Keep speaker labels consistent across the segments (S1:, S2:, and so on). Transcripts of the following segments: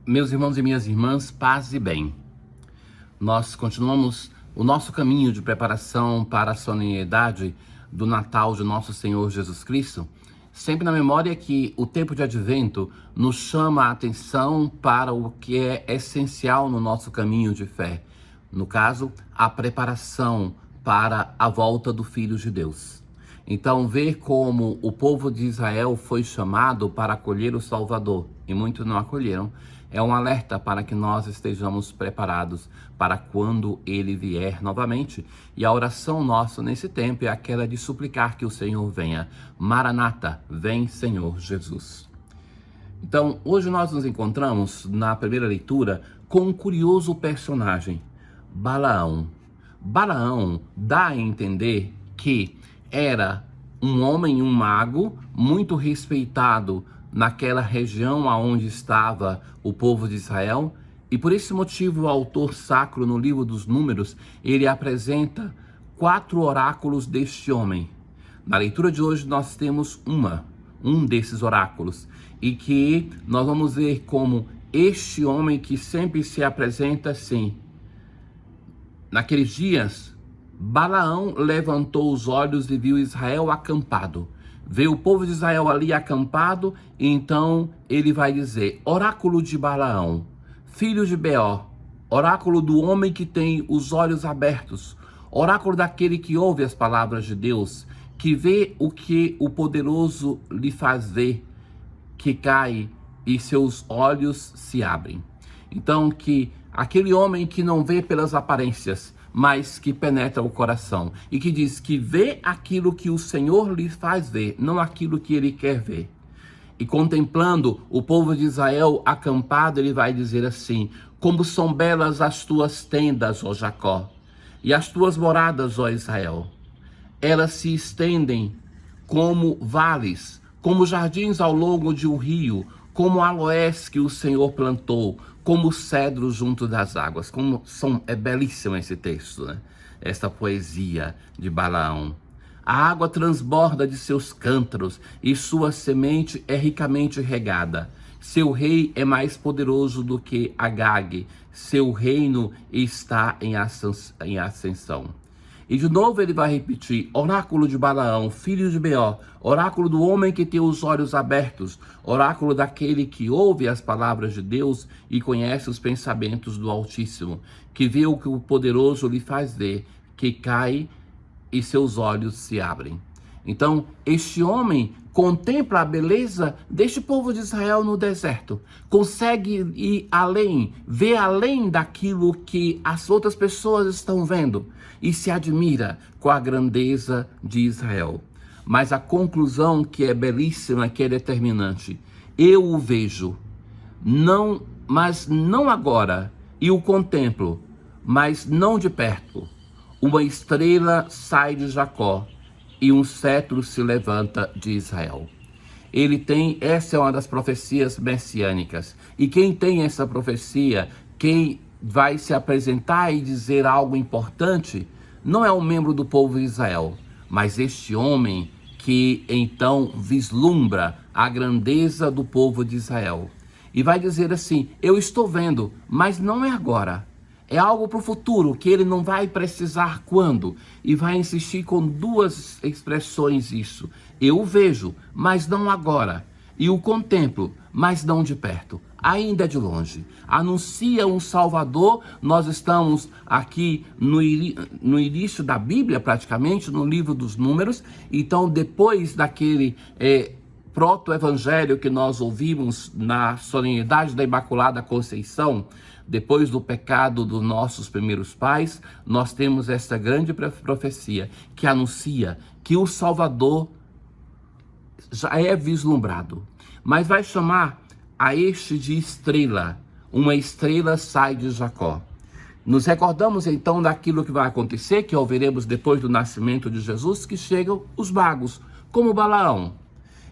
S1: Meus irmãos e minhas irmãs, paz e bem. Nós continuamos o nosso caminho de preparação para a solenidade do Natal de nosso Senhor Jesus Cristo, sempre na memória que o tempo de advento nos chama a atenção para o que é essencial no nosso caminho de fé. No caso, a preparação para a volta do Filho de Deus. Então, ver como o povo de Israel foi chamado para acolher o Salvador, e muitos não acolheram, é um alerta para que nós estejamos preparados para quando ele vier novamente. E a oração nossa nesse tempo é aquela de suplicar que o Senhor venha. Maranata, vem Senhor Jesus. Então, hoje nós nos encontramos na primeira leitura com um curioso personagem, Balaão. Balaão dá a entender que era um homem, um mago, muito respeitado naquela região aonde estava o povo de Israel, e por esse motivo o autor sacro no livro dos Números, ele apresenta 4 oráculos deste homem. Na leitura de hoje nós temos um desses oráculos, e que nós vamos ver como este homem que sempre se apresenta assim. Naqueles dias, Balaão levantou os olhos e viu Israel acampado. Vê o povo de Israel ali acampado, e então ele vai dizer: oráculo de Balaão, filho de Beor, oráculo do homem que tem os olhos abertos, oráculo daquele que ouve as palavras de Deus, que vê o que o poderoso lhe faz ver, que cai e seus olhos se abrem. Então, que aquele homem que não vê pelas aparências, mas que penetra o coração, e que diz que vê aquilo que o Senhor lhe faz ver, não aquilo que ele quer ver. E contemplando o povo de Israel acampado, ele vai dizer assim: como são belas as tuas tendas, ó Jacó, e as tuas moradas, ó Israel. Elas se estendem como vales, como jardins ao longo de um rio, como aloés que o Senhor plantou, como cedros junto das águas. É belíssimo esse texto, né? Esta poesia de Balaão. A água transborda de seus cântaros e sua semente é ricamente regada. Seu rei é mais poderoso do que Agag. Seu reino está em ascensão. E de novo ele vai repetir: oráculo de Balaão, filho de Beor, oráculo do homem que tem os olhos abertos, oráculo daquele que ouve as palavras de Deus e conhece os pensamentos do Altíssimo, que vê o que o poderoso lhe faz ver, que cai e seus olhos se abrem. Então, este homem contempla a beleza deste povo de Israel no deserto, consegue ir além, ver além daquilo que as outras pessoas estão vendo e se admira com a grandeza de Israel. Mas a conclusão, que é belíssima, que é determinante: eu o vejo, mas não agora, e o contemplo, mas não de perto. Uma estrela sai de Jacó e um cetro se levanta de Israel. Essa é uma das profecias messiânicas. E quem tem essa profecia, quem vai se apresentar e dizer algo importante, não é um membro do povo de Israel, mas este homem que então vislumbra a grandeza do povo de Israel. E vai dizer assim: eu estou vendo, mas não é agora. É algo para o futuro, que ele não vai precisar quando. E vai insistir com 2 expressões isso: eu o vejo, mas não agora. E o contemplo, mas não de perto, ainda de longe. Anuncia um Salvador. Nós estamos aqui no início da Bíblia, praticamente, no livro dos Números. Então, depois daquele proto-evangelho que nós ouvimos na solenidade da Imaculada Conceição, depois do pecado dos nossos primeiros pais, nós temos essa grande profecia que anuncia que o Salvador já é vislumbrado, mas vai chamar a este de estrela. Uma estrela sai de Jacó. Nos recordamos então daquilo que vai acontecer, que ouviremos depois do nascimento de Jesus, que chegam os magos, como Balaão,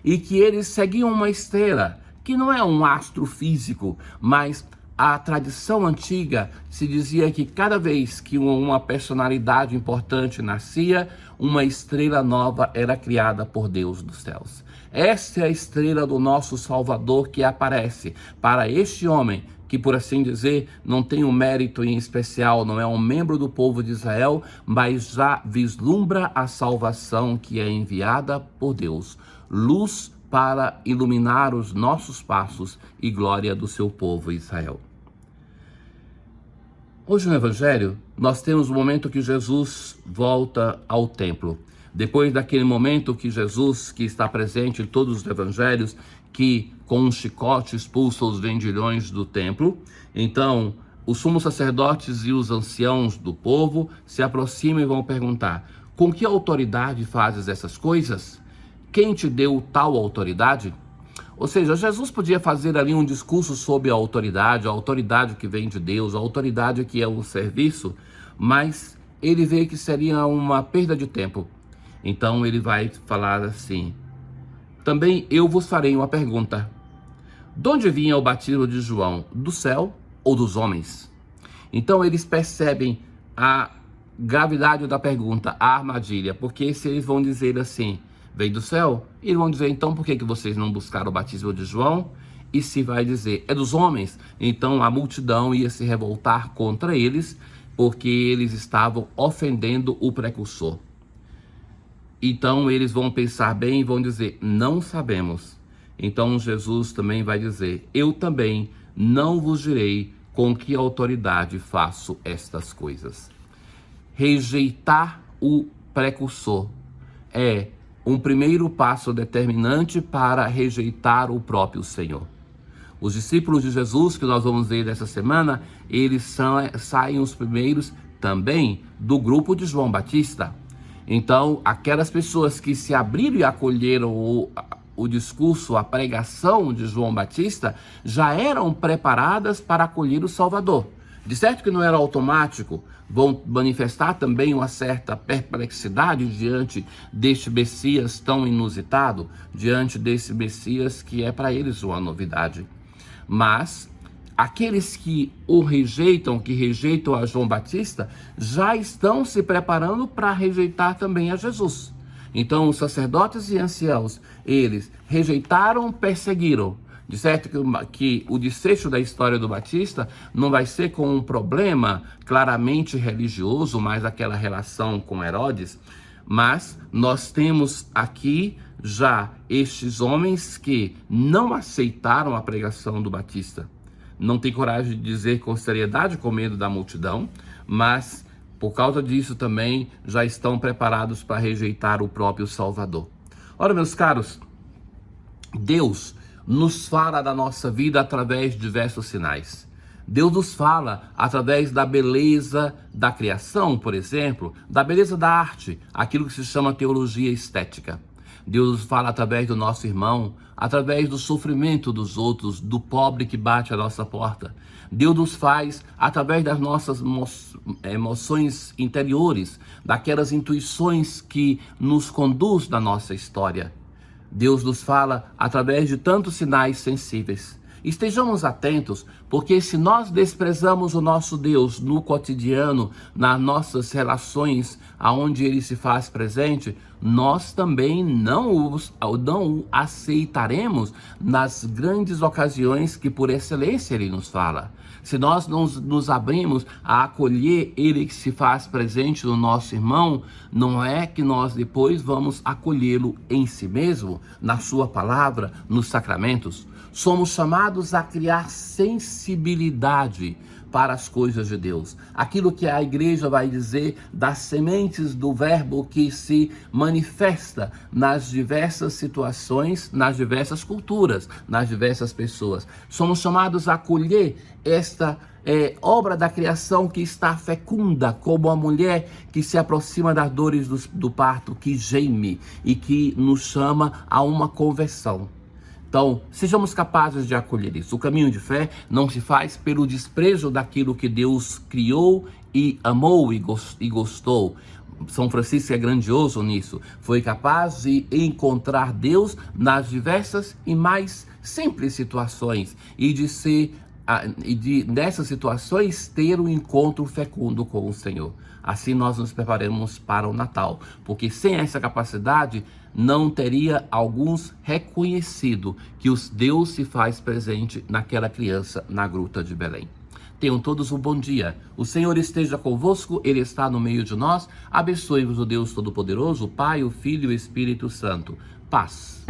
S1: e que eles seguiam uma estrela, que não é um astro físico, mas a tradição antiga se dizia que cada vez que uma personalidade importante nascia, uma estrela nova era criada por Deus dos céus. Essa é a estrela do nosso Salvador que aparece para este homem que, por assim dizer, não tem um mérito em especial, não é um membro do povo de Israel, mas já vislumbra a salvação que é enviada por Deus. Luz para iluminar os nossos passos e glória do seu povo Israel. Hoje no Evangelho, nós temos o momento que Jesus volta ao templo. Depois daquele momento que Jesus, que está presente em todos os Evangelhos, que com um chicote expulsa os vendilhões do templo, então os sumos sacerdotes e os anciãos do povo se aproximam e vão perguntar: com que autoridade fazes essas coisas? Quem te deu tal autoridade? Ou seja, Jesus podia fazer ali um discurso sobre a autoridade que vem de Deus, a autoridade que é o serviço, mas ele vê que seria uma perda de tempo. Então ele vai falar assim: também eu vos farei uma pergunta. De onde vinha o batismo de João? Do céu ou dos homens? Então eles percebem a gravidade da pergunta, a armadilha, porque se eles vão dizer assim, vem do céu, eles vão dizer, então por que vocês não buscaram o batismo de João? E se vai dizer, é dos homens, então a multidão ia se revoltar contra eles, porque eles estavam ofendendo o precursor. Então eles vão pensar bem e vão dizer, não sabemos. Então Jesus também vai dizer, eu também não vos direi com que autoridade faço estas coisas. Rejeitar o precursor é um primeiro passo determinante para rejeitar o próprio Senhor. Os discípulos de Jesus, que nós vamos ver dessa semana, eles saem os primeiros também do grupo de João Batista. Então, aquelas pessoas que se abriram e acolheram o discurso, a pregação de João Batista, já eram preparadas para acolher o Salvador. De certo que não era automático, vão manifestar também uma certa perplexidade diante deste Messias tão inusitado, diante desse Messias que é para eles uma novidade. Mas aqueles que o rejeitam, que rejeitam a João Batista, já estão se preparando para rejeitar também a Jesus. Então os sacerdotes e anciãos, eles rejeitaram, perseguiram. De certo que o desfecho da história do Batista não vai ser com um problema claramente religioso, mais aquela relação com Herodes, mas nós temos aqui já estes homens que não aceitaram a pregação do Batista. Não tem coragem de dizer com seriedade, com medo da multidão, mas por causa disso também já estão preparados para rejeitar o próprio Salvador. Ora, meus caros, Deus nos fala da nossa vida através de diversos sinais. Deus nos fala através da beleza da criação, por exemplo, da beleza da arte, aquilo que se chama teologia estética. Deus nos fala através do nosso irmão, através do sofrimento dos outros, do pobre que bate à nossa porta. Deus nos faz através das nossas emoções interiores, daquelas intuições que nos conduz na nossa história. Deus nos fala através de tantos sinais sensíveis. Estejamos atentos, porque se nós desprezamos o nosso Deus no cotidiano, nas nossas relações, aonde Ele se faz presente, nós também não o aceitaremos nas grandes ocasiões que por excelência Ele nos fala. Se nós não nos abrimos a acolher Ele que se faz presente no nosso irmão, não é que nós depois vamos acolhê-lo em si mesmo, na sua palavra, nos sacramentos. Somos chamados a criar sensibilidade para as coisas de Deus. Aquilo que a igreja vai dizer das sementes do verbo que se manifesta nas diversas situações, nas diversas culturas, nas diversas pessoas. Somos chamados a acolher esta obra da criação que está fecunda, como a mulher que se aproxima das dores do parto, que geme e que nos chama a uma conversão. Então, sejamos capazes de acolher isso. O caminho de fé não se faz pelo desprezo daquilo que Deus criou e amou e gostou. São Francisco é grandioso nisso. Foi capaz de encontrar Deus nas diversas e mais simples situações e nessas situações ter um encontro fecundo com o Senhor. Assim nós nos preparamos para o Natal, porque sem essa capacidade não teria alguns reconhecido que os Deus se faz presente naquela criança na gruta de Belém. Tenham todos um bom dia. O Senhor esteja convosco, Ele está no meio de nós. Abençoe-vos o Deus Todo-Poderoso, o Pai, o Filho e o Espírito Santo. Paz.